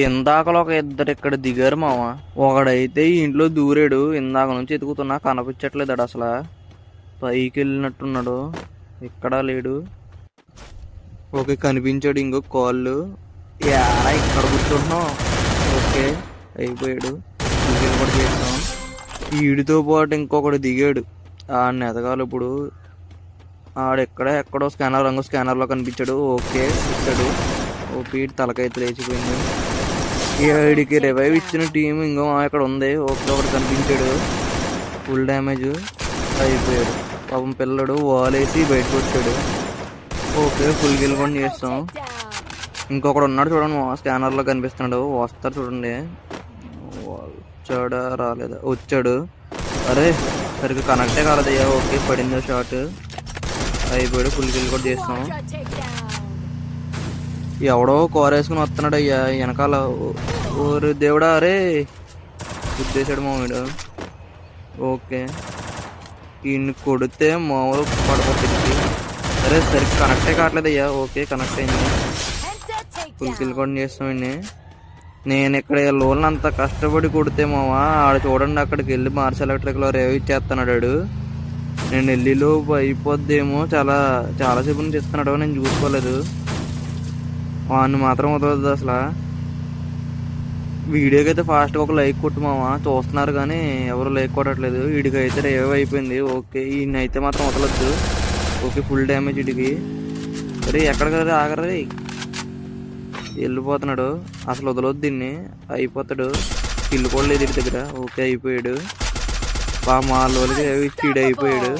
ఇందాకలో ఒక ఇద్దరు ఇక్కడ దిగారు మామ. ఒకడైతే ఈ ఇంట్లో దూరాడు. ఇందాక నుంచి ఎతుకుతున్నా కనిపించట్లేదాడు అసలు. పైకి వెళ్ళినట్టున్నాడు. ఎక్కడా లేడు. ఓకే కనిపించాడు. ఇంకో కాళ్ళు ఇక్కడ కూర్చుంటున్నాం. ఓకే అయిపోయాడు. ఇంకేం కూడా చేస్తాం. వీడితో పాటు ఇంకొకడు దిగాడు. ఆడిని ఎదగాలి ఇప్పుడు. ఎక్కడో స్కానర్లో కనిపించాడు. ఓకే ఇచ్చాడు. ఓపీ తలకైతే లేచిపోయింది. వీడికి రివైవ్ ఇచ్చిన టీం ఇంకో ఇక్కడ ఉంది. ఓకే ఒకటి కనిపించాడు. ఫుల్ డ్యామేజ్ అయిపోయాడు. పాపం పిల్లడు వాలేసి బయటకు వచ్చాడు. ఓకే ఫుల్ కిల్ కూడా చేస్తాం. ఇంకొకడు ఉన్నాడు చూడండి, స్కానర్లో కనిపిస్తున్నాడు. వస్తారు చూడండి. వచ్చాడా రాలేదా? వచ్చాడు. అరే సరిగ్గా కనెక్టే కాలేదయ్యా. ఓకే పడిందో షాట్. అయిపోయాడు. ఫుల్ కిల్ కూడా చేస్తాం. ఎవడో కోరేసుకుని వస్తున్నాడు అయ్యా వెనకాల. ఊరు దేవుడా అరే గుద్దేశాడు మామూడు. ఓకే ఈయన్ని కొడితే మామూలు పడపోతుంది. అరే సరిగ్గా కనెక్టే కావట్లేదు అయ్యా. ఓకే కనెక్ట్ అయింది. ఫుల్ కిల్ కూడా చేస్తామండి. నేను ఇక్కడ లోన్ అంత కష్టపడి కొడితే మావా ఆడ చూడండి అక్కడికి వెళ్ళి మార్స్ ఎలక్ట్రిక్లో రేవ్ ఇచ్చేస్తున్నాడు. నేను వెళ్ళిలోపు అయిపోద్దేమో చాలాసేపు నుంచి ఇస్తున్నాడు. నేను చూసుకోలేదు. వాడిని మాత్రం వదలదు అసలు. వీడియోకి అయితే ఫాస్ట్గా ఒక లైక్ కొట్టు మామ. చూస్తున్నారు కానీ ఎవరు లైక్ కొట్టట్లేదు. వీడికి అయితే రేవ్ అయిపోయింది. ఓకే ఈయన అయితే మాత్రం వదలొద్దు. ఓకే ఫుల్ డ్యామేజ్ వీడికి. అరే ఎక్కడికి ఆగరే వెళ్ళిపోతున్నాడు. అసలు వదలొద్దు దీన్ని. అయిపోతాడు. కిల్లు కూడా లేదు వీడి దగ్గర. ఓకే అయిపోయాడు. మా లోకి రేవ్ ఇచ్చి అయిపోయాడు.